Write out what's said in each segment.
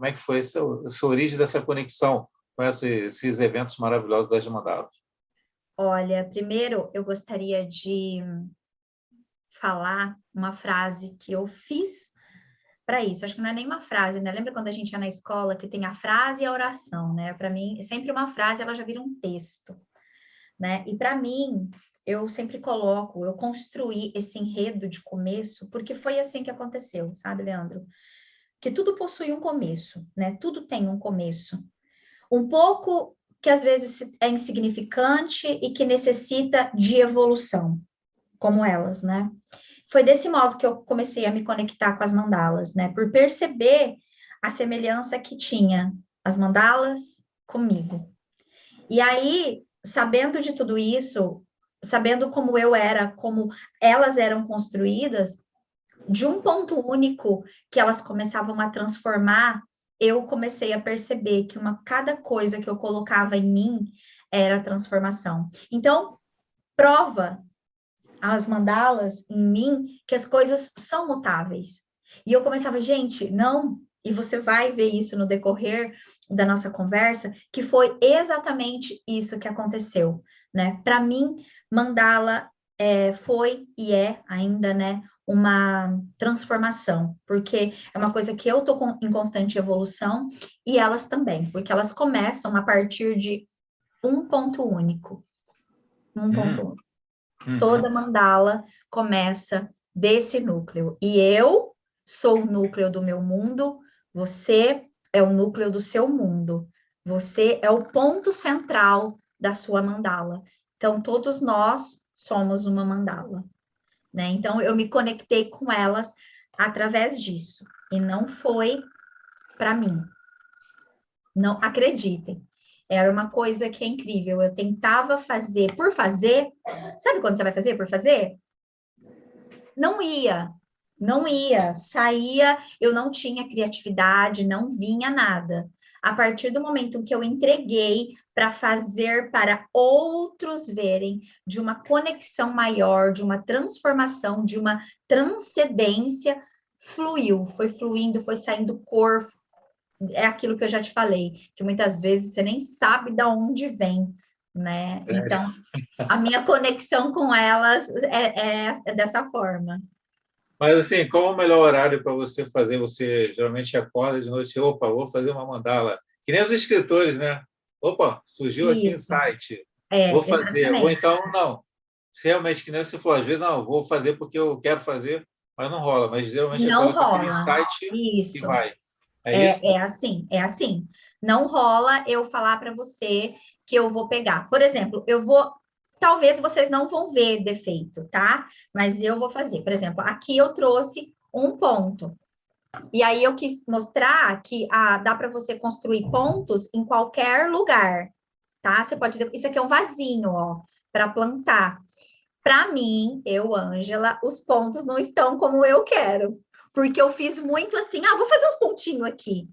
Como é que foi essa origem dessa conexão com esses eventos maravilhosos das mandalas? Olha, primeiro eu gostaria de falar uma frase que eu fiz para isso. Acho que não é nem uma frase, né? Lembra quando a gente ia na escola que tem a frase e a oração, né? Para mim, sempre uma frase ela já vira um texto, né? E para mim, eu sempre coloco, eu construí esse enredo de começo, porque foi assim que aconteceu, sabe, Leandro? Que tudo possui um começo, né? Tudo tem um começo. Um pouco que às vezes é insignificante e que necessita de evolução, como elas, né? Foi desse modo que eu comecei a me conectar com as mandalas, né? Por perceber a semelhança que tinha as mandalas comigo. E aí, sabendo de tudo isso, sabendo como eu era, como elas eram construídas, de um ponto único que elas começavam a transformar, eu comecei a perceber que cada coisa que eu colocava em mim era transformação. Então, prova as mandalas em mim que as coisas são mutáveis. E eu começava, gente, não, e você vai ver isso no decorrer da nossa conversa, que foi exatamente isso que aconteceu, né? Para mim, mandala foi e é ainda, né, uma transformação, porque é uma coisa que eu estou em constante evolução e elas também, porque elas começam a partir de um ponto único. Um ponto único. Toda mandala começa desse núcleo. E eu sou o núcleo do meu mundo, você é o núcleo do seu mundo. Você é o ponto central da sua mandala. Então, todos nós somos uma mandala, né? Então, eu me conectei com elas através disso. E não foi para mim. Não acreditem. Era uma coisa que é incrível. Eu tentava fazer por fazer. Sabe quando você vai fazer por fazer? Não ia, não ia. Saía, eu não tinha criatividade, não vinha nada. A partir do momento que eu entreguei para fazer para outros verem, de uma conexão maior, de uma transformação, de uma transcendência, fluiu, foi fluindo, foi saindo cor, é aquilo que eu já te falei, que muitas vezes você nem sabe de onde vem, né? Então, a minha conexão com elas é dessa forma. Mas, assim, qual é o melhor horário para você fazer? Você geralmente acorda de noite, opa, vou fazer uma mandala. Que nem os escritores, né? Opa, surgiu aqui Isso, insight, vou fazer. Ou exatamente. então, não. Se realmente, que nem você falou, às vezes, não, vou fazer porque eu quero fazer, mas não rola. Mas geralmente é Não quando tem aquele rola. insight e Isso. vai. É isso? É assim, é assim. Não rola eu falar para você que eu vou pegar. Por exemplo, eu vou. Talvez vocês não vão ver defeito, tá? Mas eu vou fazer. Por exemplo, aqui eu trouxe um ponto. E aí eu quis mostrar que dá para você construir pontos em qualquer lugar, tá? Você pode. Isso aqui é um vasinho, ó, para plantar. Para mim, Ângela, os pontos não estão como eu quero. Porque eu fiz muito assim, vou fazer uns pontinhos aqui.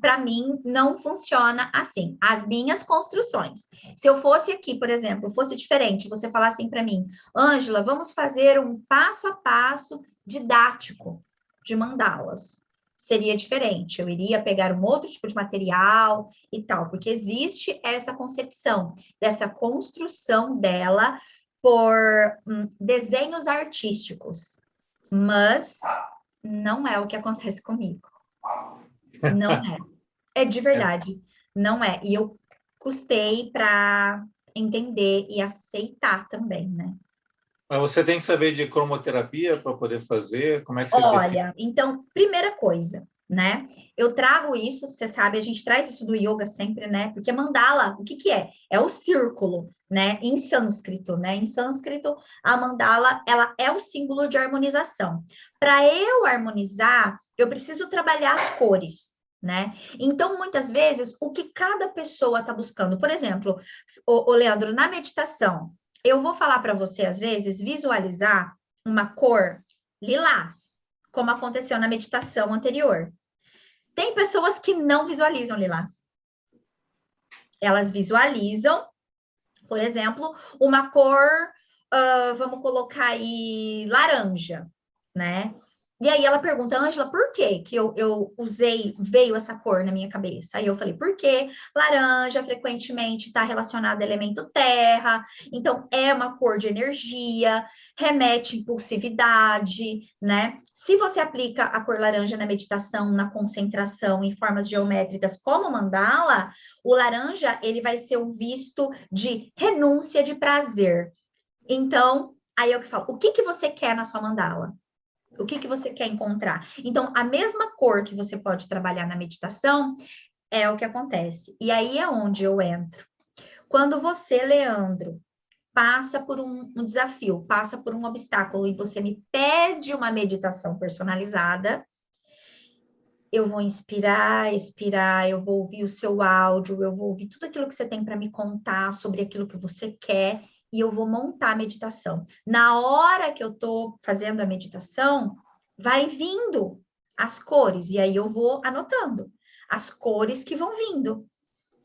Para mim, não funciona assim. As minhas construções. Se eu fosse aqui, por exemplo, fosse diferente, você falar assim para mim, Ângela, vamos fazer um passo a passo didático de mandalas. Seria diferente. Eu iria pegar um outro tipo de material e tal, porque existe essa concepção dessa construção dela por desenhos artísticos, mas não é o que acontece comigo. Não é. É de verdade. Não é. E eu custei para entender e aceitar também, né? Mas você tem que saber de cromoterapia para poder fazer? Como é que você define? Olha, então, primeira coisa, né? Eu trago isso, você sabe, a gente traz isso do yoga sempre, né? Porque mandala, o que que é? É o círculo, né? Em sânscrito, né? Em sânscrito, a mandala, ela é o símbolo de harmonização. Para eu harmonizar, eu preciso trabalhar as cores, né? Então, muitas vezes, o que cada pessoa está buscando, por exemplo, o Leandro, na meditação, eu vou falar para você, às vezes, visualizar uma cor lilás, como aconteceu na meditação anterior. Tem pessoas que não visualizam lilás. Elas visualizam, por exemplo, uma cor, vamos colocar aí, laranja, né? E aí ela pergunta, Ângela, por que eu veio essa cor na minha cabeça? Aí eu falei, porque laranja frequentemente está relacionada ao elemento terra, então é uma cor de energia, remete impulsividade, né? Se você aplica a cor laranja na meditação, na concentração, em formas geométricas como mandala, o laranja, ele vai ser um visto de renúncia de prazer. Então, aí eu que falo, o que que você quer na sua mandala? O que que você quer encontrar? Então, a mesma cor que você pode trabalhar na meditação é o que acontece. E aí é onde eu entro. Quando você, Leandro, passa por um desafio, passa por um obstáculo e você me pede uma meditação personalizada, eu vou inspirar, expirar, eu vou ouvir o seu áudio, eu vou ouvir tudo aquilo que você tem para me contar sobre aquilo que você quer e eu vou montar a meditação. Na hora que eu estou fazendo a meditação, vai vindo as cores, e aí eu vou anotando as cores que vão vindo,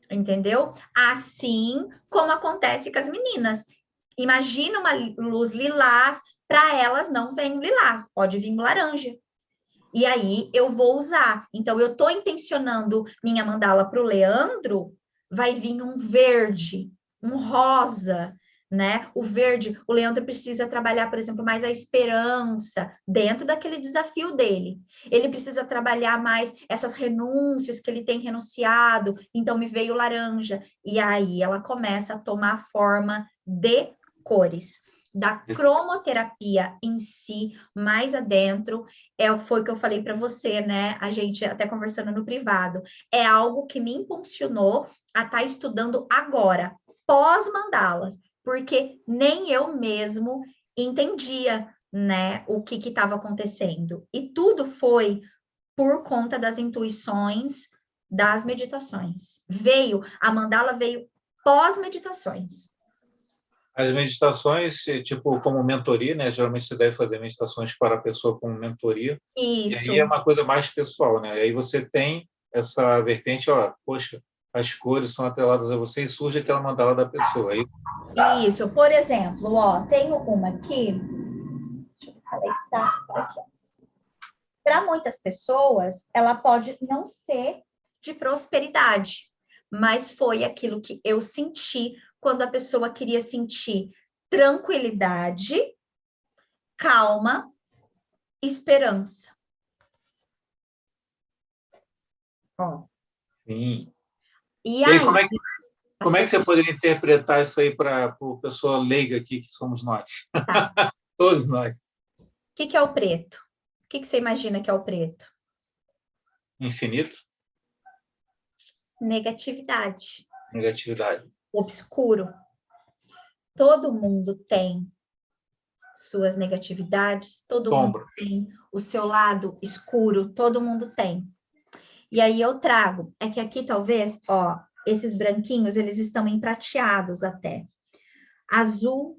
entendeu? Assim como acontece com as meninas. Imagina uma luz lilás, para elas não vem lilás, pode vir laranja. E aí eu vou usar. Então, eu estou intencionando minha mandala para o Leandro, vai vir um verde, um rosa, né? O verde, o Leandro precisa trabalhar, por exemplo, mais a esperança dentro daquele desafio dele. Ele precisa trabalhar mais essas renúncias que ele tem renunciado, então me veio laranja. E aí ela começa a tomar forma de cores. Da cromoterapia em si, mais adentro, foi o que eu falei para você, né? A gente até conversando no privado. É algo que me impulsionou a estar estudando agora, pós-mandalas, porque nem eu mesmo entendia, né, o que estava acontecendo. E tudo foi por conta das intuições das meditações. A mandala veio pós-meditações. As meditações, tipo, como mentoria, né? Geralmente você deve fazer meditações para a pessoa como mentoria. Isso. E aí é uma coisa mais pessoal, né? E aí você tem essa vertente, ó, poxa, as cores são atreladas a você e surge aquela mandala da pessoa. Aí... Isso. Por exemplo, ó, tenho uma aqui. Deixa eu ver se ela está aqui. Para muitas pessoas, ela pode não ser de prosperidade, mas foi aquilo que eu senti quando a pessoa queria sentir tranquilidade, calma, esperança. Ó. Sim. E aí, aí, como é que você poderia interpretar isso aí para a pessoa leiga aqui, que somos nós? tá. Todos nós. O que é o preto? O que você imagina que é o preto? Infinito. Negatividade. Negatividade. Obscuro. Todo mundo tem suas negatividades, todo mundo tem o seu lado escuro, todo mundo tem. E aí eu trago, é que aqui talvez, ó, esses branquinhos, eles estão em prateados até. Azul,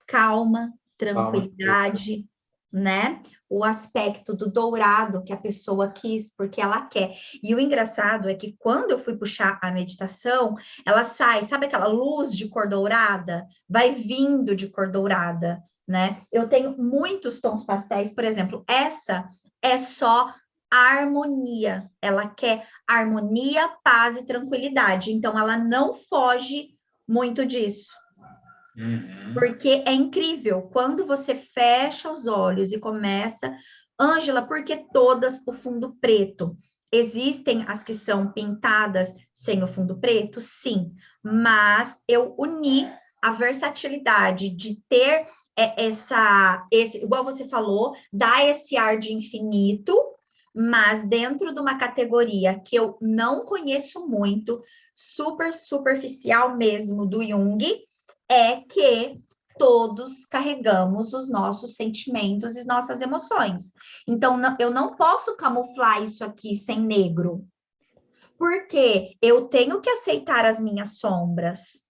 calma, tranquilidade, né? O aspecto do dourado que a pessoa quis, porque ela quer. E o engraçado é que quando eu fui puxar a meditação, ela sai, sabe aquela luz de cor dourada? Vai vindo de cor dourada, né? Eu tenho muitos tons pastéis, por exemplo, essa é só harmonia. Ela quer harmonia, paz e tranquilidade. Então, ela não foge muito disso. Porque é incrível, quando você fecha os olhos e começa, Ângela, por que todas o fundo preto? Existem as que são pintadas sem o fundo preto? Sim, mas eu uni a versatilidade de ter igual você falou, dar esse ar de infinito, mas dentro de uma categoria que eu não conheço muito, super superficial mesmo, do Jung, é que todos carregamos os nossos sentimentos e nossas emoções. Então, eu não posso camuflar isso aqui sem negro, porque eu tenho que aceitar as minhas sombras.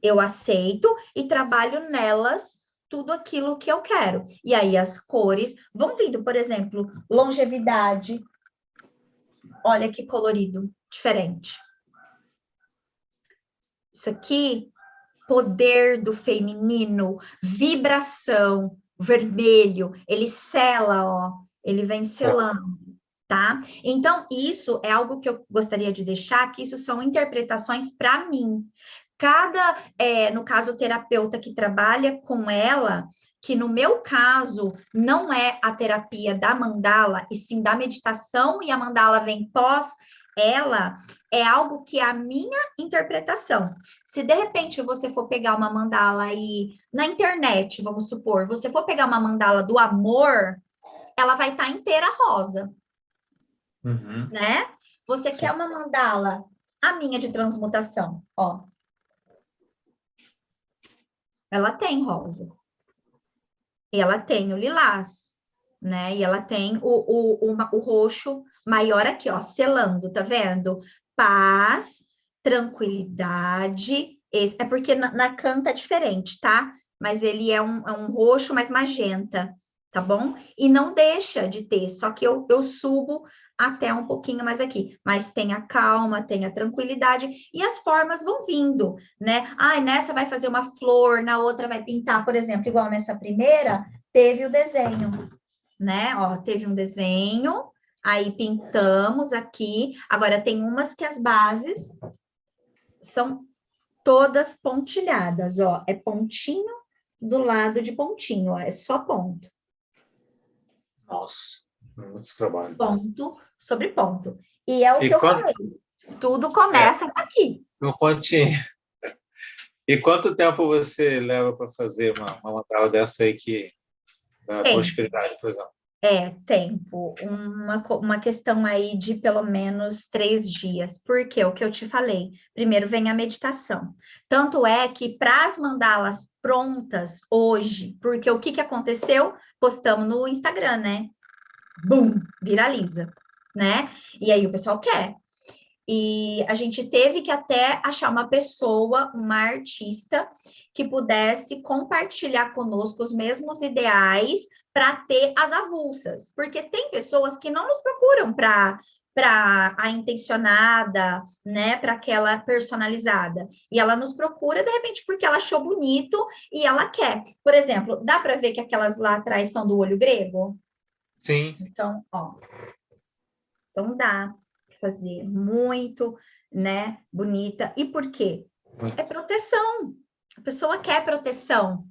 Eu aceito e trabalho nelas tudo aquilo que eu quero. E aí as cores vão vindo, por exemplo, longevidade. Olha que colorido, diferente. Isso aqui, poder do feminino, vibração, vermelho, ele sela, ó, Ele vem selando, tá? Então, isso é algo que eu gostaria de deixar, que isso são interpretações para mim. No caso, o terapeuta que trabalha com ela, que no meu caso não é a terapia da mandala, e sim da meditação, e a mandala vem pós ela, é algo que é a minha interpretação. Se de repente você for pegar uma mandala aí na internet, vamos supor, você for pegar uma mandala do amor, ela vai estar inteira rosa, né? Você quer uma mandala, a minha de transmutação, ó. Ela tem rosa. E ela tem o lilás, né? E ela tem o roxo maior aqui, ó, selando, tá vendo? Paz, tranquilidade. É porque na canta é diferente, tá? Mas ele é um roxo mais magenta, tá bom? E não deixa de ter, só que eu subo até um pouquinho mais aqui. Mas tem a calma, tem a tranquilidade, e as formas vão vindo, né? Ah, nessa vai fazer uma flor, na outra vai pintar, por exemplo, igual nessa primeira, teve o desenho, né? Ó, teve um desenho, aí pintamos aqui. Agora, tem umas que as bases são todas pontilhadas, ó. É pontinho do lado de pontinho, ó. É só ponto. Nossa, muito trabalho. Ponto sobre ponto. E é o E que eu falei. Tudo começa aqui. no pontinho. E quanto tempo você leva para fazer uma mandala dessa aí que da prosperidade, por exemplo? Tempo. Uma questão aí de pelo menos 3 dias. Porque o que eu te falei, primeiro vem a meditação. Tanto é que para as mandalas prontas hoje, porque o que aconteceu? Postamos no Instagram, né? Bum, viraliza, né? E aí o pessoal quer. E a gente teve que até achar uma pessoa, uma artista, que pudesse compartilhar conosco os mesmos ideais para ter as avulsas. Porque tem pessoas que não nos procuram para a intencionada, né, para aquela personalizada. E ela nos procura, de repente, porque ela achou bonito e ela quer. Por exemplo, dá para ver que aquelas lá atrás são do olho grego? Sim. Então, ó. Então dá fazer muito, né, bonita. E por quê? É proteção. A pessoa quer proteção,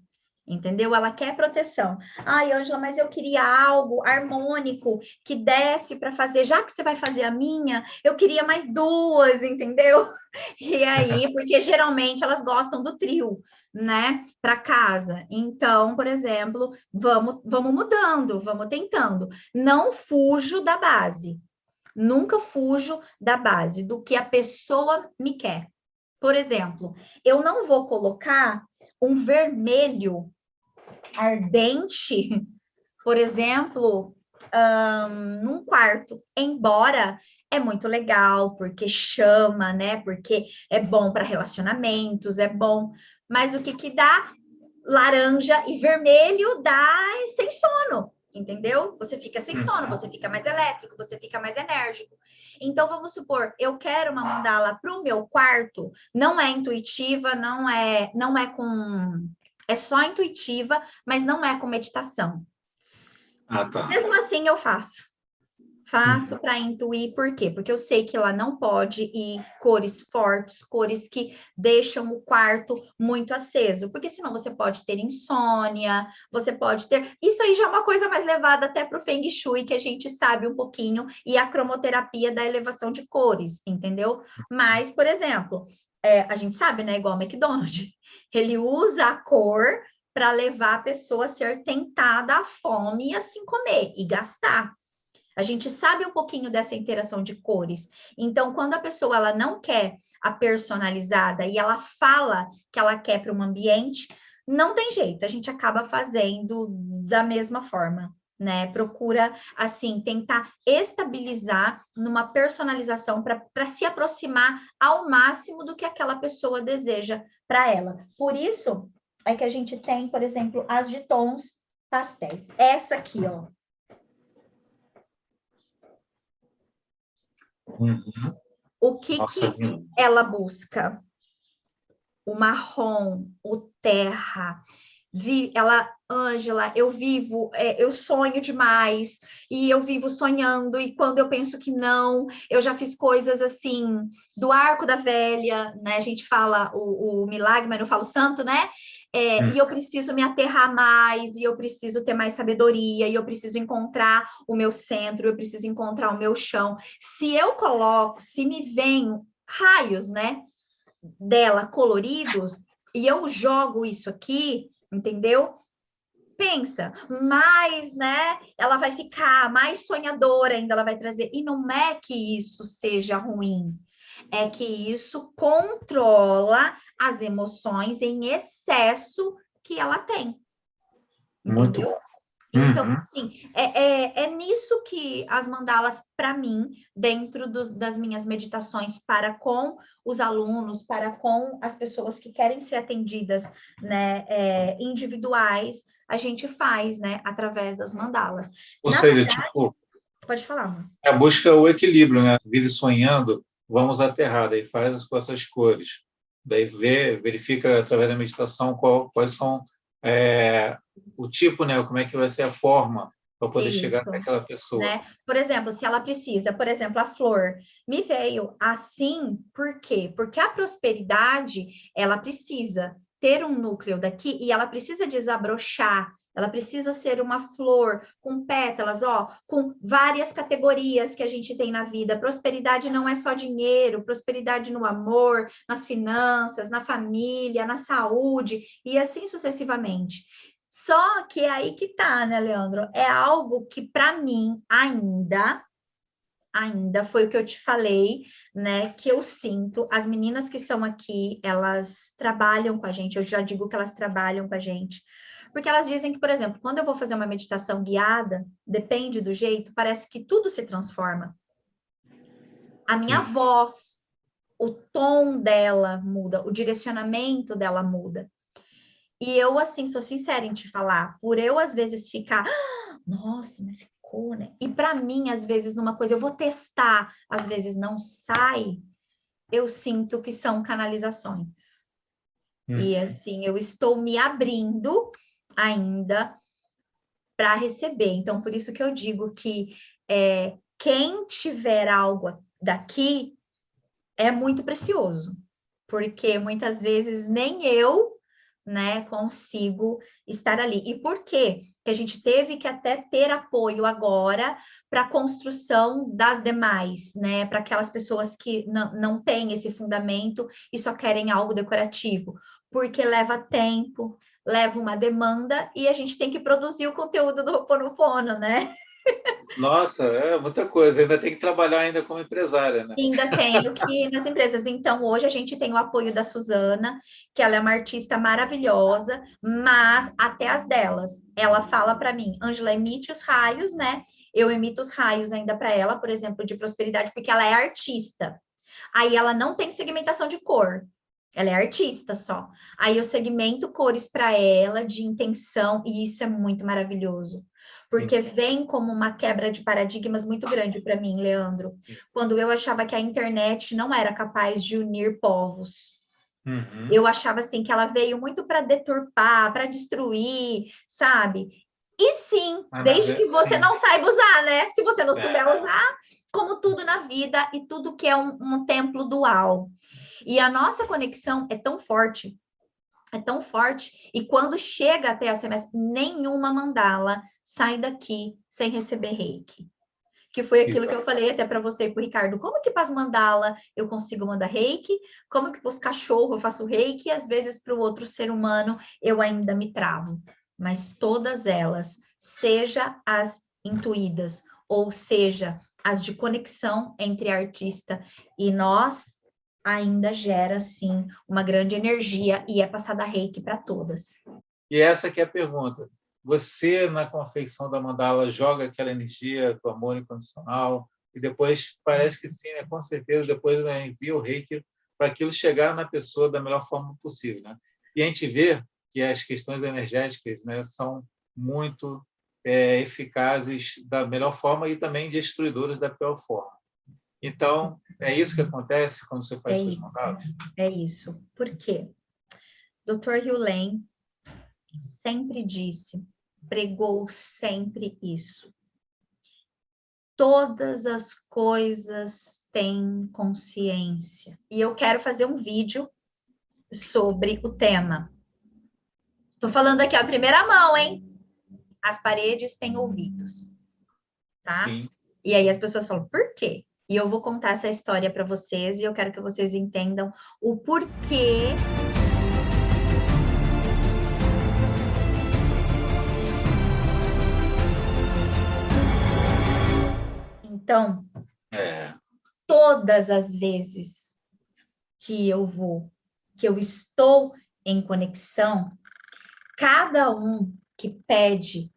entendeu? Ela quer proteção. Ai, Ângela, mas eu queria algo harmônico que desse para fazer. Já que você vai fazer a minha, eu queria mais duas, entendeu? E aí, porque geralmente elas gostam do trio, né, para casa. Então, por exemplo, vamos mudando, vamos tentando. Não fujo da base. Nunca fujo da base, do que a pessoa me quer. Por exemplo, eu não vou colocar um vermelho ardente, por exemplo, num quarto, embora é muito legal, porque chama, né? Porque é bom para relacionamentos, é bom. Mas o que dá? Laranja e vermelho dá sem sono, entendeu? Você fica sem sono, você fica mais elétrico, você fica mais enérgico. Então, vamos supor, eu quero uma mandala para o meu quarto, não é intuitiva, não é com. É só intuitiva, mas não é com meditação. Tá. Mesmo assim, eu faço. Faço para intuir, por quê? Porque eu sei que ela não pode ir cores fortes, cores que deixam o quarto muito aceso, porque senão você pode ter insônia, você pode ter. Isso aí já é uma coisa mais levada até para o Feng Shui, que a gente sabe um pouquinho, e a cromoterapia da elevação de cores, entendeu? Mas, por exemplo, a gente sabe, né? Igual o McDonald's, ele usa a cor para levar a pessoa a ser tentada à fome e assim comer e gastar. A gente sabe um pouquinho dessa interação de cores. Então, quando a pessoa ela não quer a personalizada e ela fala que ela quer para um ambiente, não tem jeito, a gente acaba fazendo da mesma forma, né? Procura, assim, tentar estabilizar numa personalização para se aproximar ao máximo do que aquela pessoa deseja para ela. Por isso é que a gente tem, por exemplo, as de tons pastéis. Essa aqui, ó. O que ela busca? O marrom, o terra, Ângela, eu sonho demais, e eu vivo sonhando, e quando eu penso que não, eu já fiz coisas assim, do arco da velha, né? A gente fala o milagre, mas não fala o santo, né? E eu preciso me aterrar mais, e eu preciso ter mais sabedoria, e eu preciso encontrar o meu centro, eu preciso encontrar o meu chão. Se me vem raios, né, dela coloridos, e eu jogo isso aqui, entendeu? Pensa, mais, né? Ela vai ficar mais sonhadora ainda, ela vai trazer. E não é que isso seja ruim, é que isso controla as emoções em excesso que ela tem, Muito entendeu? bom. Então, assim, é nisso que as mandalas, para mim, dentro das minhas meditações para com os alunos, para com as pessoas que querem ser atendidas, né, individuais, a gente faz, né, através das mandalas. Ou Na seja, verdade, tipo, pode falar, amor. a busca o equilíbrio, né? Vive sonhando, vamos aterrar, daí faz com essas cores. Daí verifica através da meditação quais são o tipo, né? Como é que vai ser a forma para poder chegar Isso, até aquela pessoa. né? Por exemplo, se ela precisa, por exemplo, a flor me veio assim, por quê? Porque a prosperidade, ela precisa ter um núcleo daqui e ela precisa desabrochar, ela precisa ser uma flor com pétalas, ó, com várias categorias que a gente tem na vida. Prosperidade não é só dinheiro, prosperidade no amor, nas finanças, na família, na saúde e assim sucessivamente. Só que é aí que tá, né, Leandro? É algo que, para mim, ainda foi o que eu te falei, né? Que eu sinto. As meninas que são aqui, elas trabalham com a gente, eu já digo que elas trabalham com a gente. Porque elas dizem que, por exemplo, quando eu vou fazer uma meditação guiada, depende do jeito, parece que tudo se transforma. A minha Sim. voz, o tom dela muda, o direcionamento dela muda. E eu, assim, sou sincera em te falar, por eu, às vezes, ficar, nossa, mas ficou, né? E para mim, às vezes, numa coisa, eu vou testar, às vezes não sai, eu sinto que são canalizações. E, assim, eu estou me abrindo ainda para receber. Então, por isso que eu digo que quem tiver algo daqui é muito precioso, porque muitas vezes nem eu, né, consigo estar ali. E por quê? Que a gente teve que até ter apoio agora para a construção das demais, né, para aquelas pessoas que não têm esse fundamento e só querem algo decorativo, porque leva tempo, leva uma demanda e a gente tem que produzir o conteúdo do Ho'oponopono, né? Nossa, é muita coisa. Ainda tem que trabalhar ainda como empresária, né? Ainda tenho que ir nas empresas. Então, hoje a gente tem o apoio da Suzana, que ela é uma artista maravilhosa, mas até as delas, ela fala para mim, Ângela, emite os raios, né? Eu emito os raios ainda para ela, por exemplo, de prosperidade, porque ela é artista. Aí ela não tem segmentação de cor. Ela é artista só. Aí eu segmento cores para ela de intenção, e isso é muito maravilhoso. Porque vem como uma quebra de paradigmas muito grande para mim, Leandro. Quando eu achava que a internet não era capaz de unir povos. Eu achava assim que ela veio muito para deturpar, para destruir, sabe? E sim, desde que você não saiba usar, né? Se você não souber usar, como tudo na vida e tudo que é um templo dual. E a nossa conexão é tão forte, e quando chega até a semestre, nenhuma mandala sai daqui sem receber reiki. Que foi aquilo que eu falei até para você e para o Ricardo. Como que para as mandala eu consigo mandar reiki? Como que para os cachorros eu faço reiki? E às vezes para o outro ser humano eu ainda me travo. Mas todas elas, seja as intuídas, ou seja, as de conexão entre artista e nós, ainda gera, sim, uma grande energia e é passada reiki para todas. E essa que é a pergunta. Você, na confecção da mandala, joga aquela energia do amor incondicional e depois, parece que sim, né? Com certeza, depois envia o reiki para aquilo chegar na pessoa da melhor forma possível. Né? E a gente vê que as questões energéticas, né, são muito eficazes da melhor forma e também destruidoras da pior forma. Então, é isso que acontece quando você faz suas mandalas? É isso. Por quê? Dr. Yulen, sempre disse, pregou sempre isso. Todas as coisas têm consciência. E eu quero fazer um vídeo sobre o tema. Estou falando aqui a primeira mão, hein? As paredes têm ouvidos, tá? Sim. E aí as pessoas falam, por quê? E eu vou contar essa história para vocês e eu quero que vocês entendam o porquê. Então, todas as vezes que eu estou em conexão, cada um que pede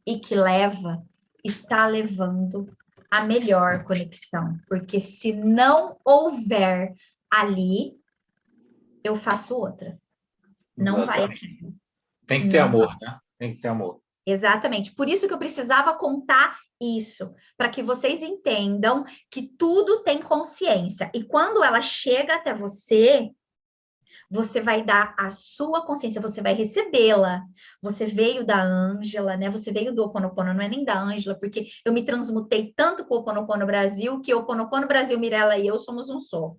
e que leva, está levando a melhor conexão. Porque se não houver ali, eu faço outra. Não vai aqui. Tem que ter amor, né? Tem que ter amor. Exatamente. Por isso que eu precisava contar isso, para que vocês entendam que tudo tem consciência. E quando ela chega até você, você vai dar a sua consciência, você vai recebê-la. Você veio da Ângela, né? Você veio do Ho Oponopono, não é nem da Ângela, porque eu me transmutei tanto com o Ho Oponopono Brasil, que o Ho Oponopono Brasil, Mirella e eu somos um só.